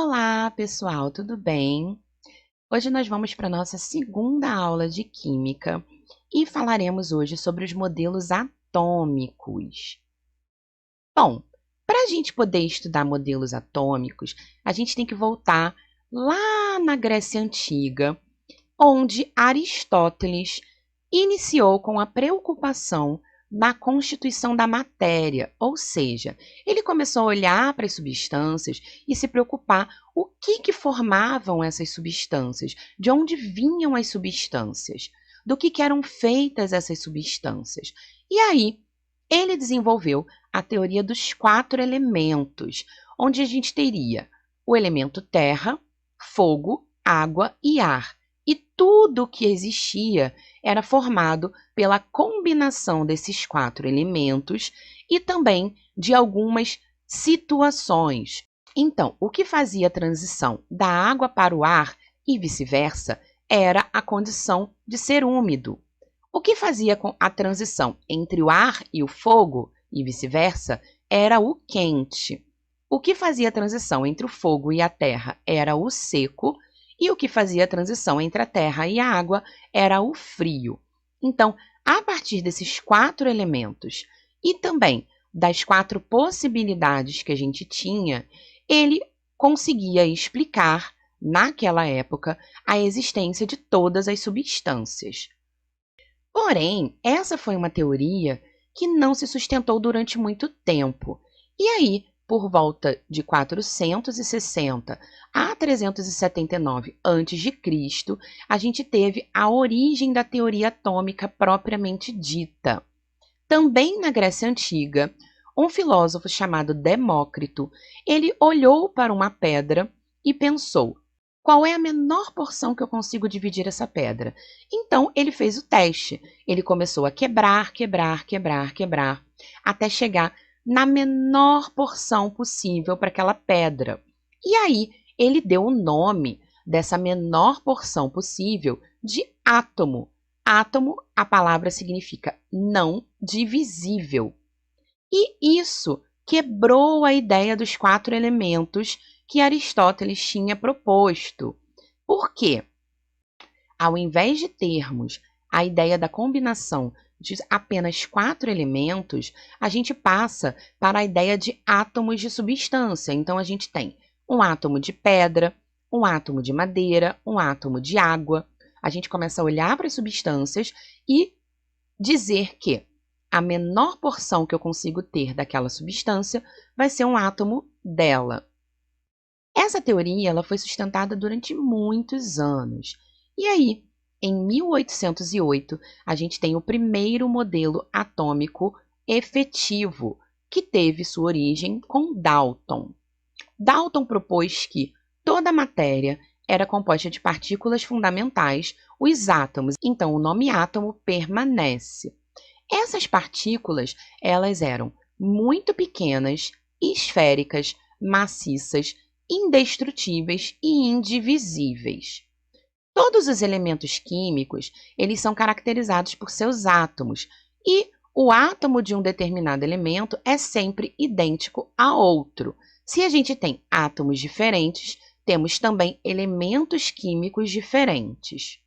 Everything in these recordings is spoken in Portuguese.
Olá, pessoal, tudo bem? Hoje nós vamos para a nossa segunda aula de Química e falaremos hoje sobre os modelos atômicos. Bom, para a gente poder estudar modelos atômicos, a gente tem que voltar lá na Grécia Antiga, onde Aristóteles iniciou com a preocupação na constituição da matéria, ou seja, ele começou a olhar para as substâncias e se preocupar o que formavam essas substâncias, de onde vinham as substâncias, do que eram feitas essas substâncias. E aí, ele desenvolveu a teoria dos 4 elementos, onde a gente teria o elemento terra, fogo, água e ar. E tudo o que existia era formado pela combinação desses 4 elementos e também de algumas situações. Então, o que fazia a transição da água para o ar e vice-versa era a condição de ser úmido. O que fazia a transição entre o ar e o fogo e vice-versa era o quente. O que fazia a transição entre o fogo e a terra era o seco. E o que fazia a transição entre a terra e a água era o frio. Então, a partir desses 4 elementos e também das 4 possibilidades que a gente tinha, ele conseguia explicar, naquela época, a existência de todas as substâncias. Porém, essa foi uma teoria que não se sustentou durante muito tempo. E aí, por volta de 460 a 379 a.C., a gente teve a origem da teoria atômica propriamente dita. Também na Grécia Antiga, um filósofo chamado Demócrito, ele olhou para uma pedra e pensou: qual é a menor porção que eu consigo dividir essa pedra? Então, ele fez o teste. Ele começou a quebrar, até chegar na menor porção possível para aquela pedra. E aí, ele deu o nome dessa menor porção possível de átomo. Átomo, a palavra significa não divisível. E isso quebrou a ideia dos 4 elementos que Aristóteles tinha proposto. Por quê? Ao invés de termos a ideia da combinação de apenas 4 elementos, a gente passa para a ideia de átomos de substância. Então, a gente tem um átomo de pedra, um átomo de madeira, um átomo de água. A gente começa a olhar para as substâncias e dizer que a menor porção que eu consigo ter daquela substância vai ser um átomo dela. Essa teoria ela foi sustentada durante muitos anos. E aí, em 1808, a gente tem o primeiro modelo atômico efetivo, que teve sua origem com Dalton. Dalton propôs que toda a matéria era composta de partículas fundamentais, os átomos. Então, o nome átomo permanece. Essas partículas, elas eram muito pequenas, esféricas, maciças, indestrutíveis e indivisíveis. Todos os elementos químicos, eles são caracterizados por seus átomos, e o átomo de um determinado elemento é sempre idêntico a outro. Se a gente tem átomos diferentes, temos também elementos químicos diferentes.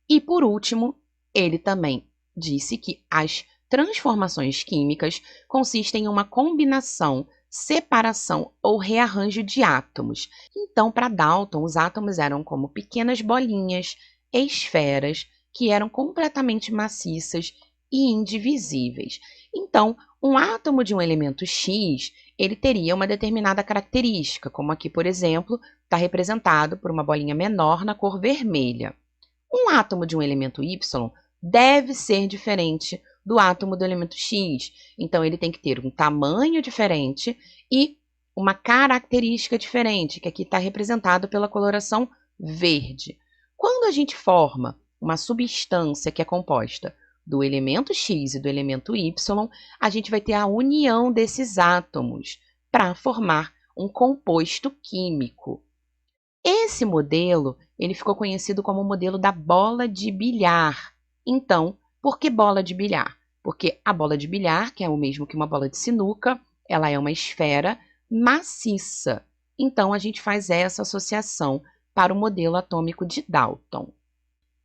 E por último, ele também disse que as transformações químicas consistem em uma combinação, separação ou rearranjo de átomos. Então, para Dalton, os átomos eram como pequenas bolinhas, esferas, que eram completamente maciças e indivisíveis. Então, um átomo de um elemento X, ele teria uma determinada característica, como aqui, por exemplo, está representado por uma bolinha menor na cor vermelha. Um átomo de um elemento Y deve ser diferente do átomo do elemento X. Então, ele tem que ter um tamanho diferente e uma característica diferente, que aqui está representado pela coloração verde. Quando a gente forma uma substância que é composta do elemento X e do elemento Y, a gente vai ter a união desses átomos para formar um composto químico. Esse modelo, ele ficou conhecido como o modelo da bola de bilhar. Então, por que bola de bilhar? Porque a bola de bilhar, que é o mesmo que uma bola de sinuca, ela é uma esfera maciça. Então, a gente faz essa associação para o modelo atômico de Dalton.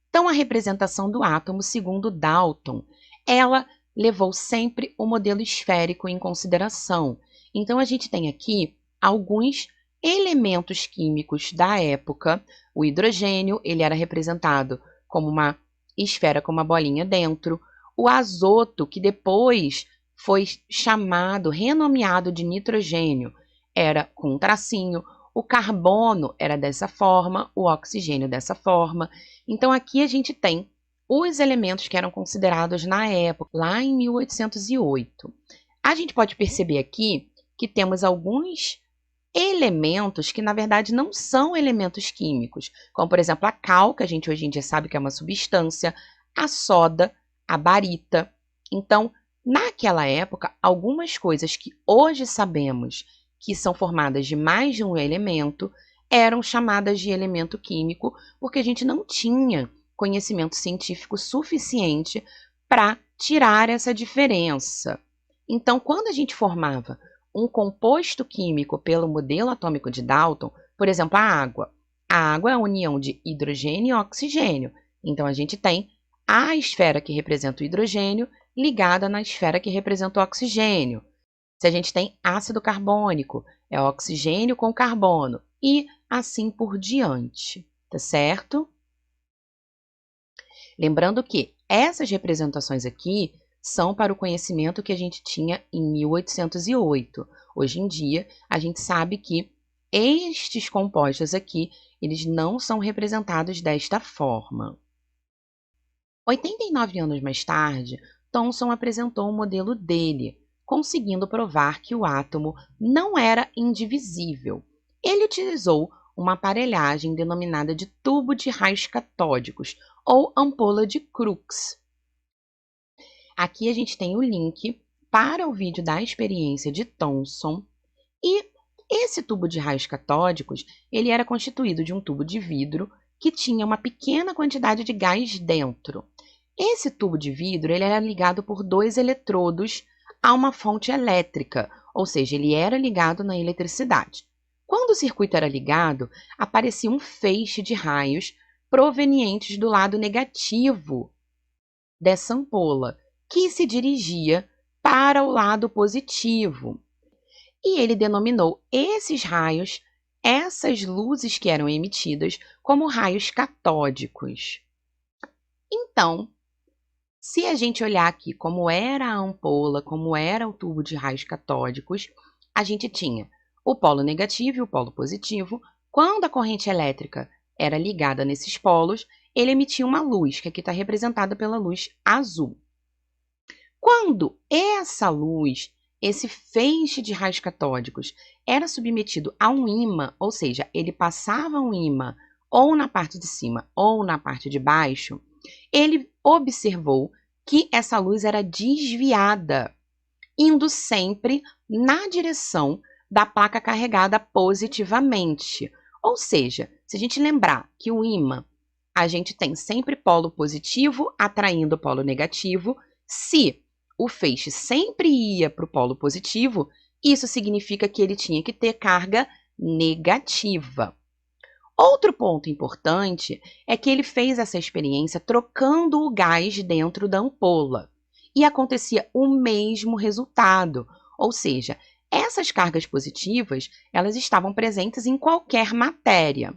Então, a representação do átomo, segundo Dalton, ela levou sempre o modelo esférico em consideração. Então, a gente tem aqui alguns elementos químicos da época. O hidrogênio, ele era representado como uma esfera com uma bolinha dentro. O azoto, que depois foi chamado, renomeado de nitrogênio, era com um tracinho. O carbono era dessa forma, o oxigênio dessa forma. Então, aqui a gente tem os elementos que eram considerados na época, lá em 1808. A gente pode perceber aqui que temos alguns elementos que, na verdade, não são elementos químicos, como, por exemplo, a cal, que a gente hoje em dia sabe que é uma substância, a soda, a barita. Então, naquela época, algumas coisas que hoje sabemos que são formadas de mais de um elemento eram chamadas de elemento químico, porque a gente não tinha conhecimento científico suficiente para tirar essa diferença. Então, quando a gente formava um composto químico pelo modelo atômico de Dalton, por exemplo, a água. A água é a união de hidrogênio e oxigênio. Então, a gente tem a esfera que representa o hidrogênio ligada na esfera que representa o oxigênio. Se a gente tem ácido carbônico, é oxigênio com carbono e assim por diante, tá certo? Lembrando que essas representações aqui são para o conhecimento que a gente tinha em 1808. Hoje em dia, a gente sabe que estes compostos aqui, eles não são representados desta forma. 89 anos mais tarde, Thomson apresentou um modelo dele, conseguindo provar que o átomo não era indivisível. Ele utilizou uma aparelhagem denominada de tubo de raios catódicos, ou ampola de Crookes. Aqui a gente tem o link para o vídeo da experiência de Thomson. E esse tubo de raios catódicos, ele era constituído de um tubo de vidro que tinha uma pequena quantidade de gás dentro. Esse tubo de vidro ele era ligado por 2 eletrodos a uma fonte elétrica, ou seja, ele era ligado na eletricidade. Quando o circuito era ligado, aparecia um feixe de raios provenientes do lado negativo dessa ampola, que se dirigia para o lado positivo. E ele denominou esses raios, essas luzes que eram emitidas, como raios catódicos. Então, se a gente olhar aqui como era a ampola, como era o tubo de raios catódicos, a gente tinha o polo negativo e o polo positivo. Quando a corrente elétrica era ligada nesses polos, ele emitia uma luz, que aqui está representada pela luz azul. Quando essa luz, esse feixe de raios catódicos, era submetido a um ímã, ou seja, ele passava um ímã ou na parte de cima ou na parte de baixo, ele observou que essa luz era desviada, indo sempre na direção da placa carregada positivamente. Ou seja, se a gente lembrar que o ímã, a gente tem sempre polo positivo atraindo polo negativo, se o feixe sempre ia para o polo positivo, isso significa que ele tinha que ter carga negativa. Outro ponto importante é que ele fez essa experiência trocando o gás dentro da ampola. E acontecia o mesmo resultado, ou seja, essas cargas positivas elas estavam presentes em qualquer matéria.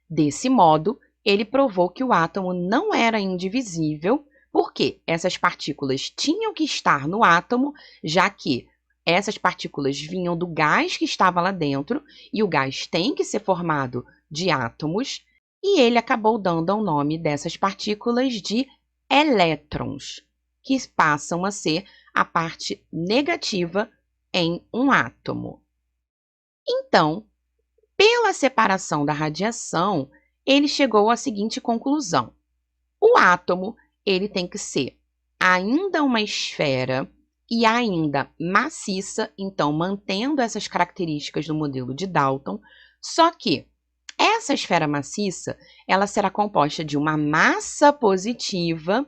Desse modo, ele provou que o átomo não era indivisível, porque essas partículas tinham que estar no átomo, já que essas partículas vinham do gás que estava lá dentro, e o gás tem que ser formado de átomos, e ele acabou dando o nome dessas partículas de elétrons, que passam a ser a parte negativa em um átomo. Então, pela separação da radiação, ele chegou à seguinte conclusão: o átomo ele tem que ser ainda uma esfera e ainda maciça, então mantendo essas características do modelo de Dalton, só que essa esfera maciça ela será composta de uma massa positiva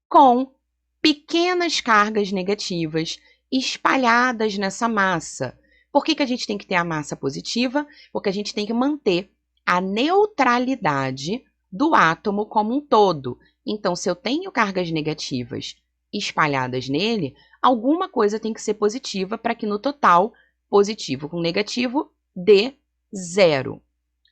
com pequenas cargas negativas espalhadas nessa massa, Por que a gente tem que ter a massa positiva? Porque a gente tem que manter a neutralidade do átomo como um todo. Então, se eu tenho cargas negativas espalhadas nele, alguma coisa tem que ser positiva para que no total, positivo com negativo, dê zero.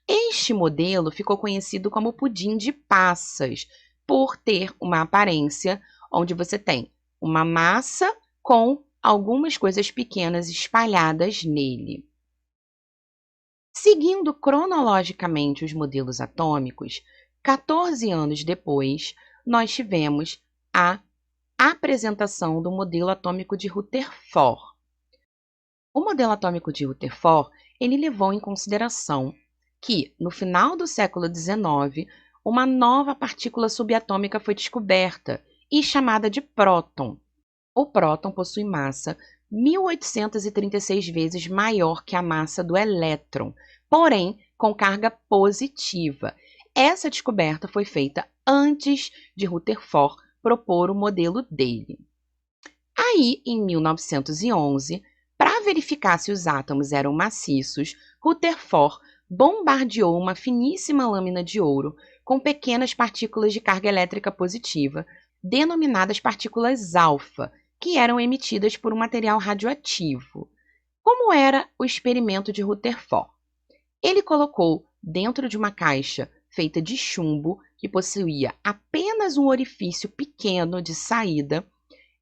Este modelo ficou conhecido como pudim de passas, por ter uma aparência onde você tem uma massa com algumas coisas pequenas espalhadas nele. Seguindo cronologicamente os modelos atômicos, 14 anos depois, nós tivemos a apresentação do modelo atômico de Rutherford. O modelo atômico de Rutherford, ele levou em consideração que, no final do século XIX, uma nova partícula subatômica foi descoberta e chamada de próton. O próton possui massa 1836 vezes maior que a massa do elétron, porém com carga positiva. Essa descoberta foi feita antes de Rutherford propor o modelo dele. Aí, em 1911, para verificar se os átomos eram maciços, Rutherford bombardeou uma finíssima lâmina de ouro com pequenas partículas de carga elétrica positiva, denominadas partículas alfa, que eram emitidas por um material radioativo. Como era o experimento de Rutherford? Ele colocou dentro de uma caixa feita de chumbo, que possuía apenas um orifício pequeno de saída,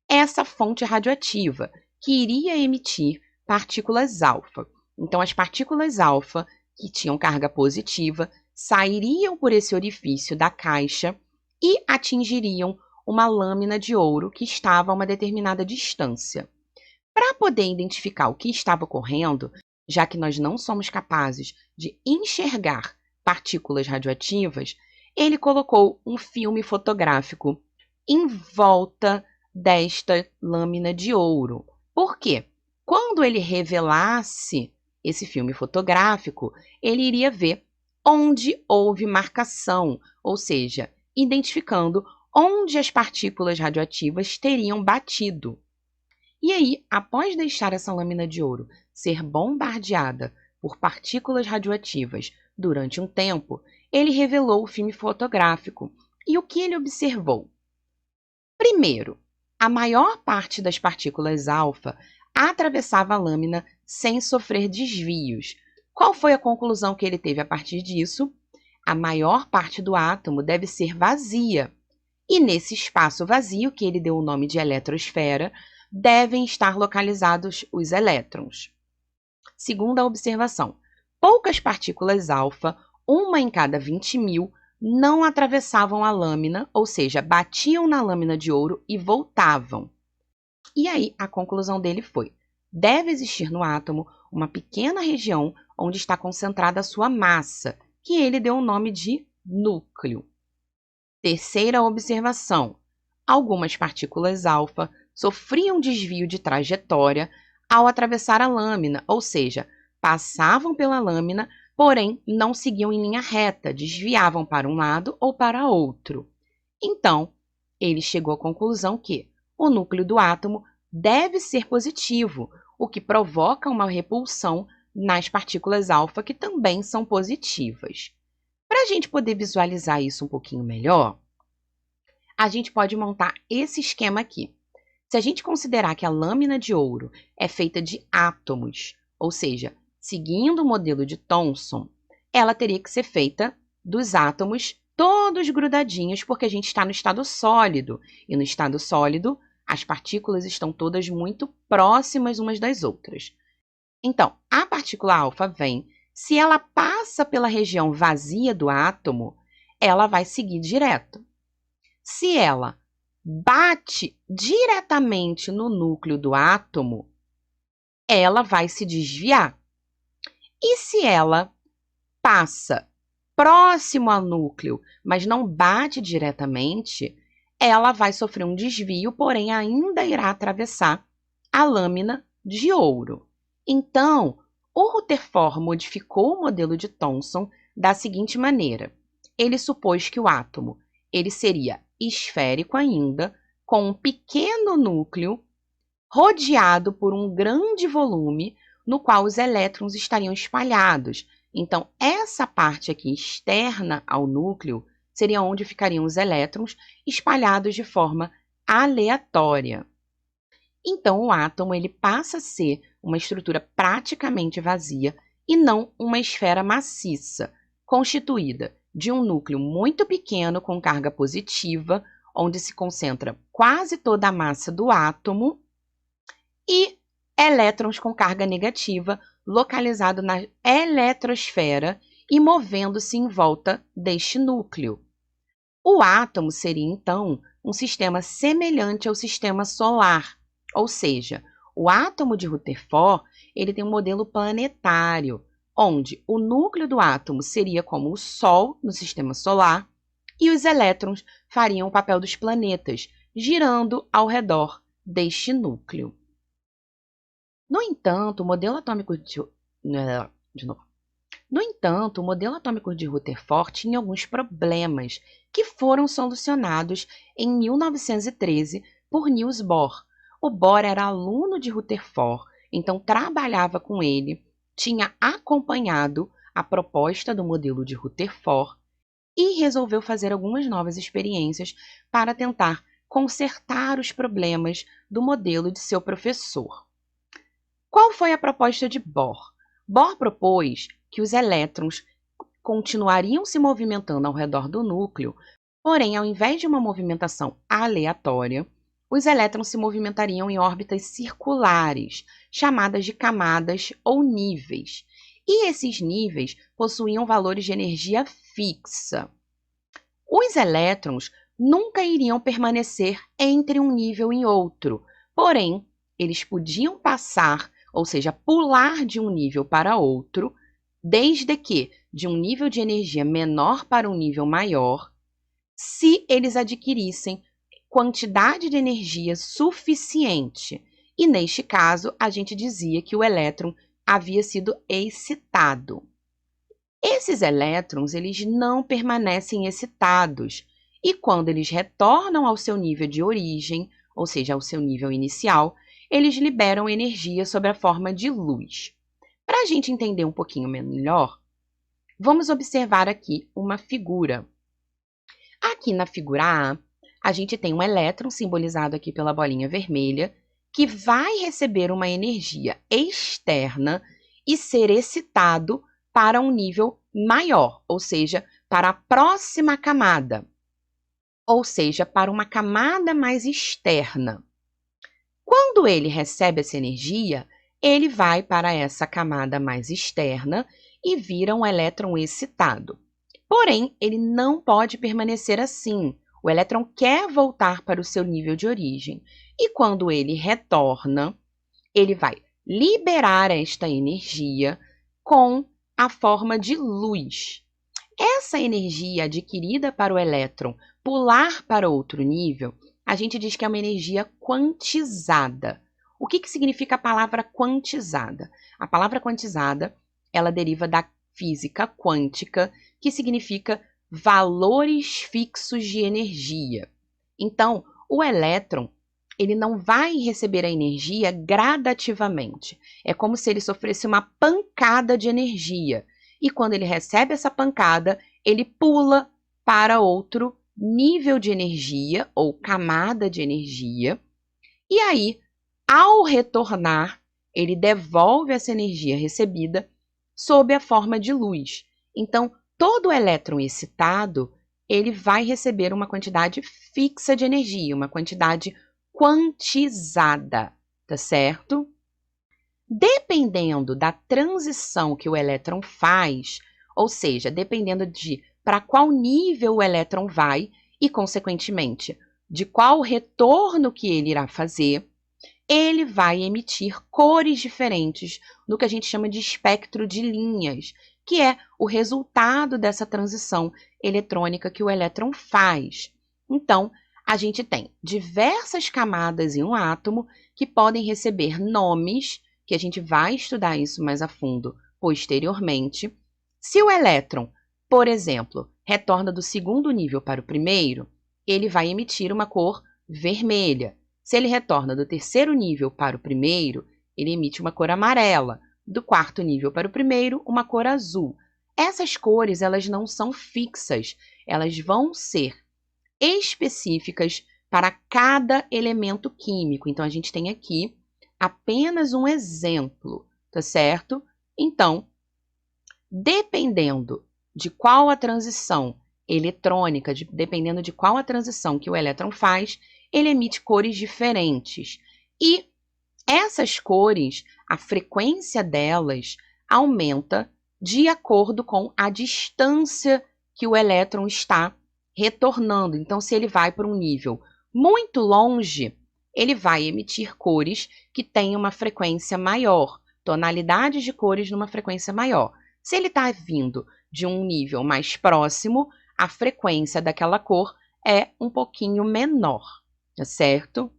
essa fonte radioativa, que iria emitir partículas alfa. Então, as partículas alfa, que tinham carga positiva, sairiam por esse orifício da caixa e atingiriam uma lâmina de ouro que estava a uma determinada distância. Para poder identificar o que estava ocorrendo, já que nós não somos capazes de enxergar partículas radioativas, ele colocou um filme fotográfico em volta desta lâmina de ouro. Por quê? Quando ele revelasse esse filme fotográfico, ele iria ver onde houve marcação, ou seja, identificando onde as partículas radioativas teriam batido. E aí, após deixar essa lâmina de ouro ser bombardeada por partículas radioativas durante um tempo, ele revelou o filme fotográfico. E o que ele observou? Primeiro, a maior parte das partículas alfa atravessava a lâmina sem sofrer desvios. Qual foi a conclusão que ele teve a partir disso? A maior parte do átomo deve ser vazia. E nesse espaço vazio, que ele deu o nome de eletrosfera, devem estar localizados os elétrons. Segunda observação, poucas partículas alfa, uma em cada 20.000, não atravessavam a lâmina, ou seja, batiam na lâmina de ouro e voltavam. E aí, a conclusão dele foi: deve existir no átomo uma pequena região onde está concentrada a sua massa, que ele deu o nome de núcleo. Terceira observação, algumas partículas alfa sofriam desvio de trajetória ao atravessar a lâmina, ou seja, passavam pela lâmina, porém não seguiam em linha reta, desviavam para um lado ou para outro. Então, ele chegou à conclusão que o núcleo do átomo deve ser positivo, o que provoca uma repulsão nas partículas alfa, que também são positivas. Para a gente poder visualizar isso um pouquinho melhor, a gente pode montar esse esquema aqui. Se a gente considerar que a lâmina de ouro é feita de átomos, ou seja, seguindo o modelo de Thomson, ela teria que ser feita dos átomos todos grudadinhos, porque a gente está no estado sólido. E no estado sólido, as partículas estão todas muito próximas umas das outras. Então, a partícula alfa vem, se ela passa pela região vazia do átomo, ela vai seguir direto. Se ela bate diretamente no núcleo do átomo, ela vai se desviar. E se ela passa próximo ao núcleo, mas não bate diretamente, ela vai sofrer um desvio, porém ainda irá atravessar a lâmina de ouro. Então, o Rutherford modificou o modelo de Thomson da seguinte maneira. Ele supôs que o átomo ele seria esférico ainda, com um pequeno núcleo rodeado por um grande volume, no qual os elétrons estariam espalhados. Então, essa parte aqui externa ao núcleo seria onde ficariam os elétrons espalhados de forma aleatória. Então, o átomo ele passa a ser uma estrutura praticamente vazia e não uma esfera maciça, constituída de um núcleo muito pequeno com carga positiva, onde se concentra quase toda a massa do átomo, e elétrons com carga negativa localizado na eletrosfera e movendo-se em volta deste núcleo. O átomo seria, então, um sistema semelhante ao sistema solar, ou seja, o átomo de Rutherford ele tem um modelo planetário, onde o núcleo do átomo seria como o Sol no sistema solar e os elétrons fariam o papel dos planetas, girando ao redor deste núcleo. No entanto, o modelo atômico de Rutherford tinha alguns problemas que foram solucionados em 1913 por Niels Bohr. O Bohr era aluno de Rutherford, então trabalhava com ele, tinha acompanhado a proposta do modelo de Rutherford e resolveu fazer algumas novas experiências para tentar consertar os problemas do modelo de seu professor. Qual foi a proposta de Bohr? Bohr propôs que os elétrons continuariam se movimentando ao redor do núcleo, porém, ao invés de uma movimentação aleatória, os elétrons se movimentariam em órbitas circulares, chamadas de camadas ou níveis. E esses níveis possuíam valores de energia fixa. Os elétrons nunca iriam permanecer entre um nível e outro, porém, eles podiam passar, ou seja, pular de um nível para outro, desde que de um nível de energia menor para um nível maior, se eles adquirissem quantidade de energia suficiente. E neste caso, a gente dizia que o elétron havia sido excitado. Esses elétrons, eles não permanecem excitados, e quando eles retornam ao seu nível de origem, ou seja, ao seu nível inicial, eles liberam energia sob a forma de luz. Para a gente entender um pouquinho melhor, vamos observar aqui uma figura. Aqui na figura a gente tem um elétron simbolizado aqui pela bolinha vermelha, que vai receber uma energia externa e ser excitado para um nível maior, ou seja, para a próxima camada, ou seja, para uma camada mais externa. Quando ele recebe essa energia, ele vai para essa camada mais externa e vira um elétron excitado. Porém, ele não pode permanecer assim. O elétron quer voltar para o seu nível de origem. E quando ele retorna, ele vai liberar esta energia com a forma de luz. Essa energia adquirida para o elétron pular para outro nível, a gente diz que é uma energia quantizada. O que significa a palavra quantizada? A palavra quantizada, ela deriva da física quântica, que significa valores fixos de energia. Então, o elétron, ele não vai receber a energia gradativamente. É como se ele sofresse uma pancada de energia. E quando ele recebe essa pancada, ele pula para outro nível de energia ou camada de energia. E aí, ao retornar, ele devolve essa energia recebida sob a forma de luz. Então, todo elétron excitado, ele vai receber uma quantidade fixa de energia, uma quantidade quantizada, tá certo? Dependendo da transição que o elétron faz, ou seja, dependendo de para qual nível o elétron vai e, consequentemente, de qual retorno que ele irá fazer, ele vai emitir cores diferentes no que a gente chama de espectro de linhas, que é o resultado dessa transição eletrônica que o elétron faz. Então, a gente tem diversas camadas em um átomo que podem receber nomes, que a gente vai estudar isso mais a fundo posteriormente. Se o elétron, por exemplo, retorna do segundo nível para o primeiro, ele vai emitir uma cor vermelha. Se ele retorna do terceiro nível para o primeiro, ele emite uma cor amarela. do quarto nível para o primeiro, uma cor azul. Essas cores, elas não são fixas, elas vão ser específicas para cada elemento químico. Então, a gente tem aqui apenas um exemplo, tá certo? Então, dependendo de qual a transição eletrônica, dependendo de qual a transição que o elétron faz, ele emite cores diferentes. E essas cores, a frequência delas aumenta de acordo com a distância que o elétron está retornando. Então, se ele vai para um nível muito longe, ele vai emitir cores que têm uma frequência maior, tonalidades de cores numa frequência maior. Se ele está vindo de um nível mais próximo, a frequência daquela cor é um pouquinho menor, tá certo?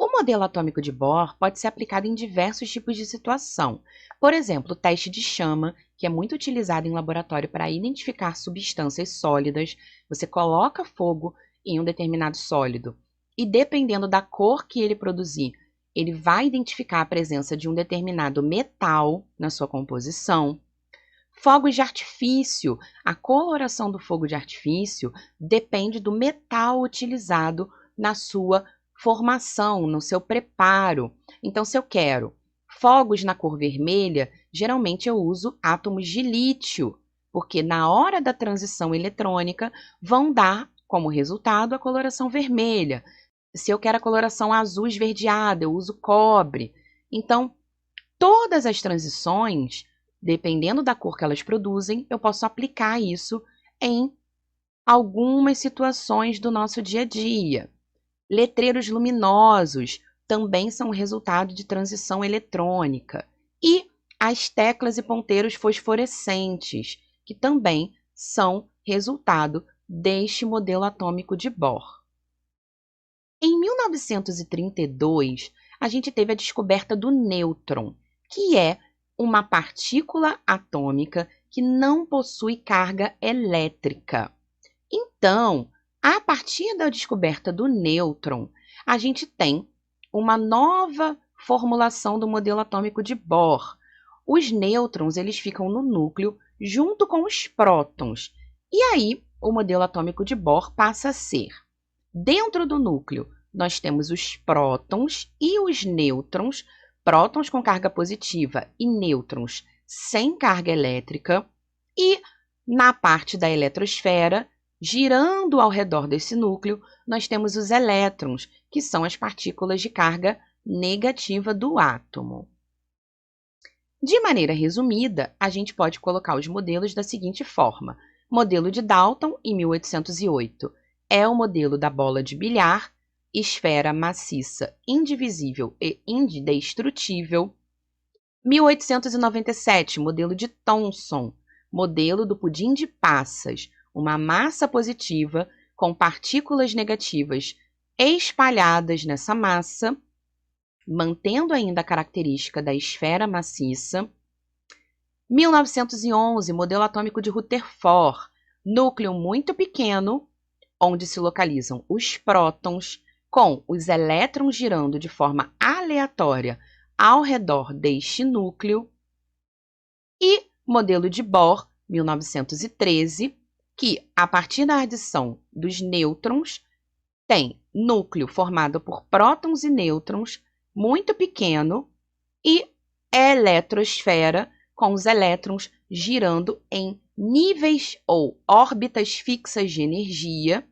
O modelo atômico de Bohr pode ser aplicado em diversos tipos de situação. Por exemplo, o teste de chama, que é muito utilizado em laboratório para identificar substâncias sólidas. Você coloca fogo em um determinado sólido e, dependendo da cor que ele produzir, ele vai identificar a presença de um determinado metal na sua composição. Fogos de artifício. A coloração do fogo de artifício depende do metal utilizado na sua formação, no seu preparo. Então, se eu quero fogos na cor vermelha, geralmente eu uso átomos de lítio, porque na hora da transição eletrônica vão dar como resultado a coloração vermelha. Se eu quero a coloração azul esverdeada, eu uso cobre. Então, todas as transições, dependendo da cor que elas produzem, eu posso aplicar isso em algumas situações do nosso dia a dia. Letreiros luminosos também são resultado de transição eletrônica. E as teclas e ponteiros fosforescentes, que também são resultado deste modelo atômico de Bohr. Em 1932, a gente teve a descoberta do nêutron, que é uma partícula atômica que não possui carga elétrica. Então, a partir da descoberta do nêutron, a gente tem uma nova formulação do modelo atômico de Bohr. Os nêutrons, eles ficam no núcleo junto com os prótons. E aí, o modelo atômico de Bohr passa a ser: dentro do núcleo, nós temos os prótons e os nêutrons, prótons com carga positiva e nêutrons sem carga elétrica, e na parte da eletrosfera, girando ao redor desse núcleo, nós temos os elétrons, que são as partículas de carga negativa do átomo. De maneira resumida, a gente pode colocar os modelos da seguinte forma: modelo de Dalton, em 1808, é o modelo da bola de bilhar, esfera maciça, indivisível e indestrutível. 1897, modelo de Thomson, modelo do pudim de passas, uma massa positiva com partículas negativas espalhadas nessa massa, mantendo ainda a característica da esfera maciça. 1911, modelo atômico de Rutherford, núcleo muito pequeno, onde se localizam os prótons, com os elétrons girando de forma aleatória ao redor deste núcleo. E modelo de Bohr, 1913, que, a partir da adição dos nêutrons, tem núcleo formado por prótons e nêutrons, muito pequeno, e eletrosfera, com os elétrons girando em níveis ou órbitas fixas de energia,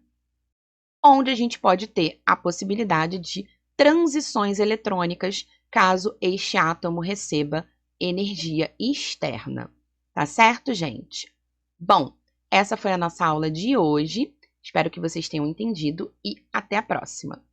onde a gente pode ter a possibilidade de transições eletrônicas caso este átomo receba energia externa. Tá certo, gente? Bom, essa foi a nossa aula de hoje. Espero que vocês tenham entendido e até a próxima!